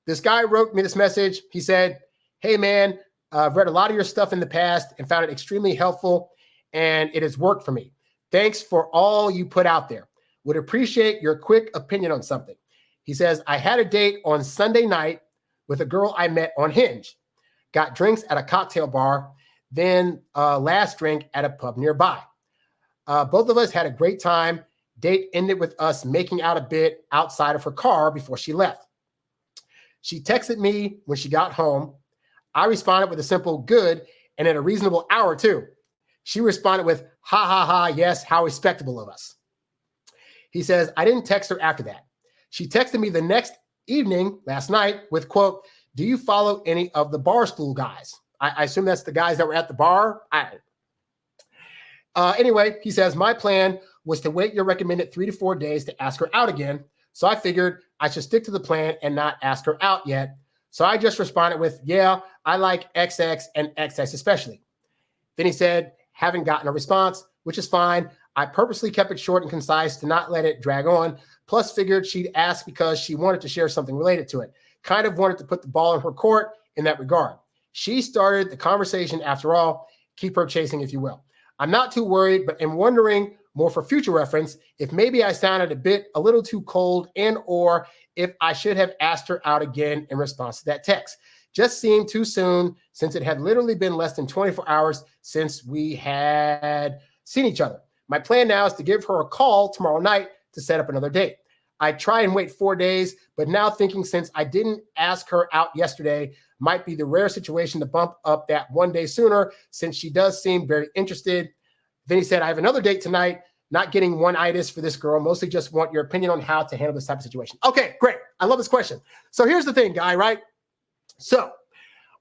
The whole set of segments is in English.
This guy wrote me this message. He said, hey, man, I've read a lot of your stuff in the past and found it extremely helpful, and it has worked for me. Thanks for all you put out there. Would appreciate your quick opinion on something. He says, I had a date on Sunday night with a girl I met on Hinge. Got drinks at a cocktail bar, then last drink at a pub nearby. Both of us had a great time. Date ended with us making out a bit outside of her car before she left. She texted me when she got home. I responded with a simple good and at a reasonable hour too. She responded with, ha, ha, ha, yes, how respectable of us. He says, I didn't text her after that. She texted me the next evening, last night, with, quote, do you follow any of the Barstool guys? I assume that's the guys that were at the bar. Anyway, he says, my plan was to wait your recommended 3 to 4 days to ask her out again. So I figured I should stick to the plan and not ask her out yet. So I just responded with, yeah, I like XX and XX especially. Then he said, haven't gotten a response, which is fine. I purposely kept it short and concise to not let it drag on. Plus figured she'd ask because she wanted to share something related to it. Kind of wanted to put the ball in her court in that regard. She started the conversation after all. Keep her chasing, if you will. I'm not too worried, but am wondering more for future reference if maybe I sounded a little too cold and or if I should have asked her out again in response to that text. Just seemed too soon since it had literally been less than 24 hours since we had seen each other. My plan now is to give her a call tomorrow night to set up another date. I try and wait 4 days, but now thinking since I didn't ask her out yesterday, might be the rare situation to bump up that 1 day sooner since she does seem very interested. Then he said, I have another date tonight, not getting one itis for this girl, mostly just want your opinion on how to handle this type of situation. Okay, great. I love this question. So here's the thing, guy, right? So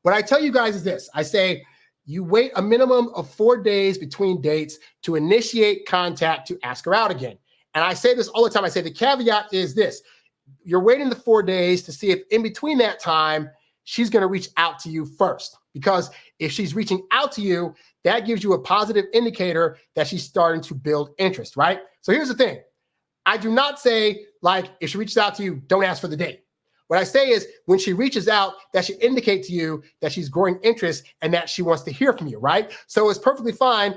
what I tell you guys is this. I say you wait a minimum of 4 days between dates to initiate contact to ask her out again. And I say this all the time. I say the caveat is this. You're waiting the 4 days to see if in between that time, she's going to reach out to you first. Because if she's reaching out to you, that gives you a positive indicator that she's starting to build interest, right? So here's the thing. I do not say, like, if she reaches out to you, don't ask for the date. What I say is when she reaches out, that should indicate to you that she's growing interest and that she wants to hear from you, right? So it's perfectly fine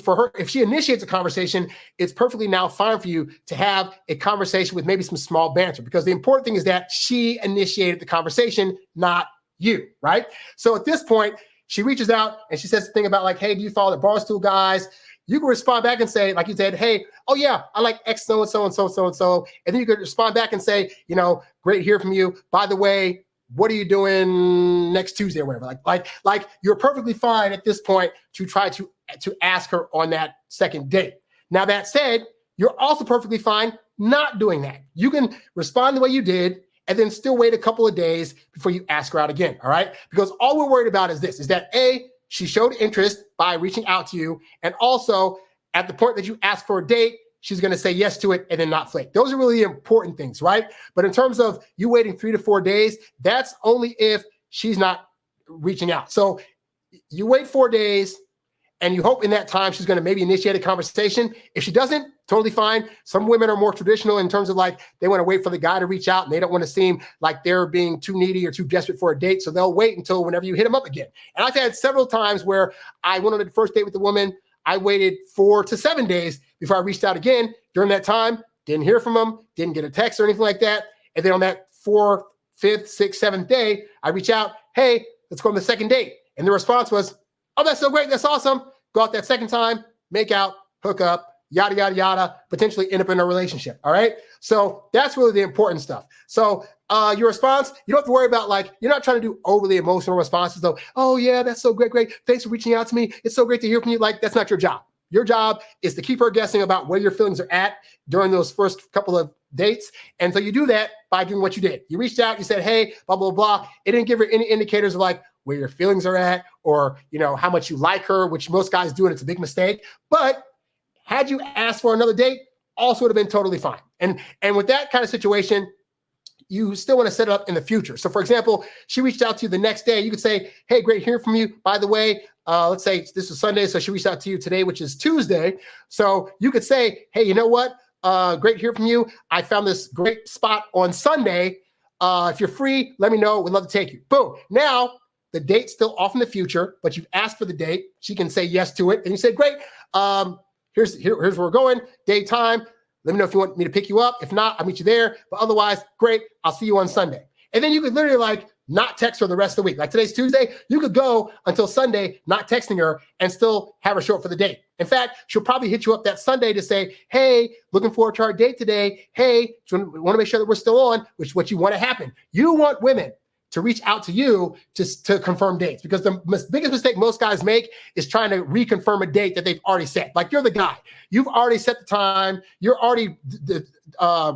for her, if she initiates a conversation, it's perfectly now fine for you to have a conversation with maybe some small banter, because the important thing is that she initiated the conversation, not you, right? So at this point, she reaches out and she says the thing about like, hey, do you follow the Barstool guys? You can respond back and say, like you said, hey, oh yeah, I like X so-and-so and so-and-so. And then you could respond back and say, you know, great to hear from you. By the way, what are you doing next Tuesday or whatever? Like you're perfectly fine at this point to try to ask her on that second date. Now that said, you're also perfectly fine not doing that. You can respond the way you did and then still wait a couple of days before you ask her out again, all right? Because all we're worried about is this, is that A, she showed interest by reaching out to you, and also at the point that you ask for a date, she's going to say yes to it and then not flake. Those are really important things, right? But in terms of you waiting 3 to 4 days, that's only if she's not reaching out. So you wait 4 days and you hope in that time she's going to maybe initiate a conversation. If she doesn't, totally fine. Some women are more traditional in terms of like they want to wait for the guy to reach out and they don't want to seem like they're being too needy or too desperate for a date. So they'll wait until whenever you hit them up again. And I've had several times where I went on the first date with the woman. I waited 4 to 7 days before I reached out again. During that time, didn't hear from them, didn't get a text or anything like that. And then on that 4th, 5th, 6th, 7th day, I reach out, hey, let's go on the second date. And the response was, oh, that's so great. That's awesome. Go out that second time, make out, hook up, yada, yada, yada, potentially end up in a relationship. All right. So that's really the important stuff. So your response, you don't have to worry about like, you're not trying to do overly emotional responses though. Oh yeah, that's so great. Great. Thanks for reaching out to me. It's so great to hear from you. Like, that's not your job. Your job is to keep her guessing about where your feelings are at during those first couple of dates. And so you do that by doing what you did. You reached out, you said, hey, blah, blah, blah. It didn't give her any indicators of like where your feelings are at or, you know, how much you like her, which most guys do. And it's a big mistake. But had you asked for another date, also would have been totally fine. And with that kind of situation, you still want to set it up in the future. So for example, she reached out to you the next day. You could say, hey, great hearing from you. By the way, let's say this was Sunday. So she reached out to you today, which is Tuesday. So you could say, hey, you know what? Great to hear from you. I found this great spot on Sunday. If you're free, let me know. We'd love to take you. Boom. Now, the date's still off in the future, but you've asked for the date. She can say yes to it. And you say, great. Here's where we're going. Date, time. Let me know if you want me to pick you up. If not, I'll meet you there. But otherwise, great. I'll see you on Sunday. And then you could literally like not text her the rest of the week. Like today's Tuesday, you could go until Sunday not texting her and still have her show up for the date. In fact, she'll probably hit you up that Sunday to say, hey, looking forward to our date today. Hey, want to make sure that we're still on, which is what you want to happen. You want women to reach out to you to confirm dates, because the biggest mistake most guys make is trying to reconfirm a date that they've already set. Like you're the guy. You've already set the time. You're already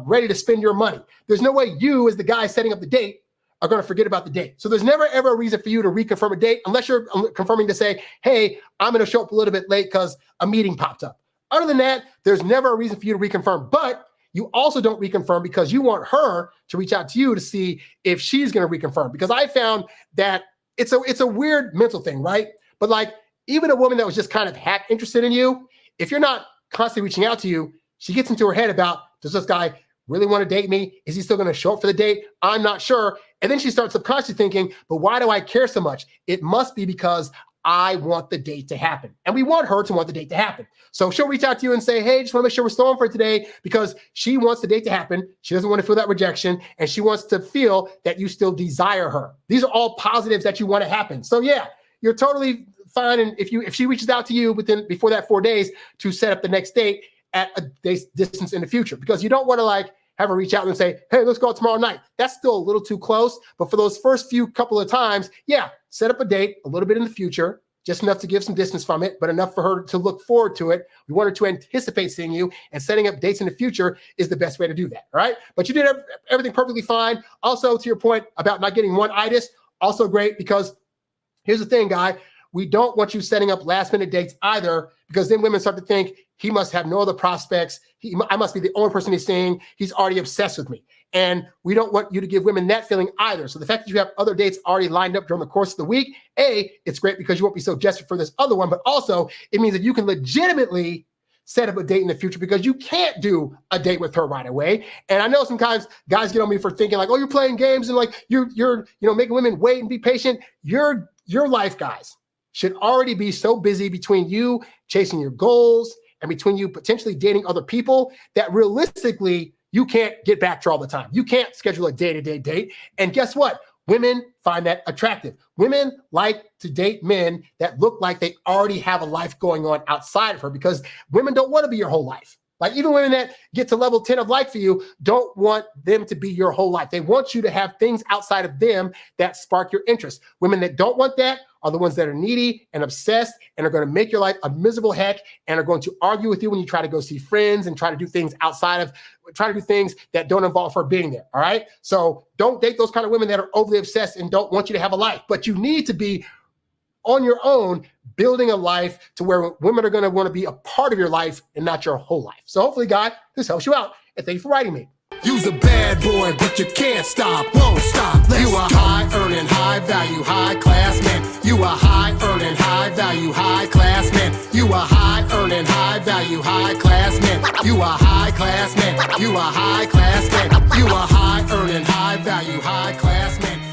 ready to spend your money. There's no way you, as the guy setting up the date, are going to forget about the date. So there's never, ever a reason for you to reconfirm a date unless you're confirming to say, hey, I'm going to show up a little bit late because a meeting popped up. Other than that, there's never a reason for you to reconfirm. But you also don't reconfirm because you want her to reach out to you to see if she's going to reconfirm. Because I found that it's a weird mental thing, right? But like even a woman that was just kind of half interested in you, if you're not constantly reaching out to you, she gets into her head about, does this guy really want to date me? Is he still going to show up for the date? I'm not sure. And then she starts subconsciously thinking, but why do I care so much? It must be because I want the date to happen. And we want her to want the date to happen. So she'll reach out to you and say, hey, just want to make sure we're still on for today, because she wants the date to happen. She doesn't want to feel that rejection. And she wants to feel that you still desire her. These are all positives that you want to happen. So yeah, you're totally fine. And if she reaches out to you before that 4 days to set up the next date at a day's distance in the future, because you don't want to like have her reach out and say, hey, let's go out tomorrow night. That's still a little too close. But for those first few couple of times, yeah, set up a date a little bit in the future, just enough to give some distance from it, but enough for her to look forward to it. We want her to anticipate seeing you, and setting up dates in the future is the best way to do that, all right? But you did everything perfectly fine. Also, to your point about not getting one IDS, also great, because here's the thing, guy. We don't want you setting up last-minute dates either, because then women start to think, he must have no other prospects. I must be the only person he's seeing. He's already obsessed with me. And we don't want you to give women that feeling either. So the fact that you have other dates already lined up during the course of the week, A, it's great because you won't be so desperate for this other one, but also it means that you can legitimately set up a date in the future, because you can't do a date with her right away. And I know sometimes guys get on me for thinking like, oh, you're playing games and like you're making women wait and be patient. Your life, guys, should already be so busy between you chasing your goals and between you potentially dating other people that realistically you can't get back to all the time. You can't schedule a day-to-day date. And guess what? Women find that attractive. Women like to date men that look like they already have a life going on outside of her, because women don't want to be your whole life. Like even women that get to level 10 of like for you don't want them to be your whole life. They want you to have things outside of them that spark your interest. Women that don't want that are the ones that are needy and obsessed and are going to make your life a miserable heck and are going to argue with you when you try to go see friends and try to do things try to do things that don't involve her being there. All right. So don't date those kind of women that are overly obsessed and don't want you to have a life, but you need to be on your own, building a life to where women are going to want to be a part of your life and not your whole life. So hopefully, God, this helps you out. And thank you for writing me. You's a bad boy, but you can't stop, won't stop. You a high-earning, high-value, high-class man. You a high-earning, high-value, high-class man. You a high-earning, high-value, high-class man. You a high-class man. You a high-class man. You a high-earning, high-value, high-class man.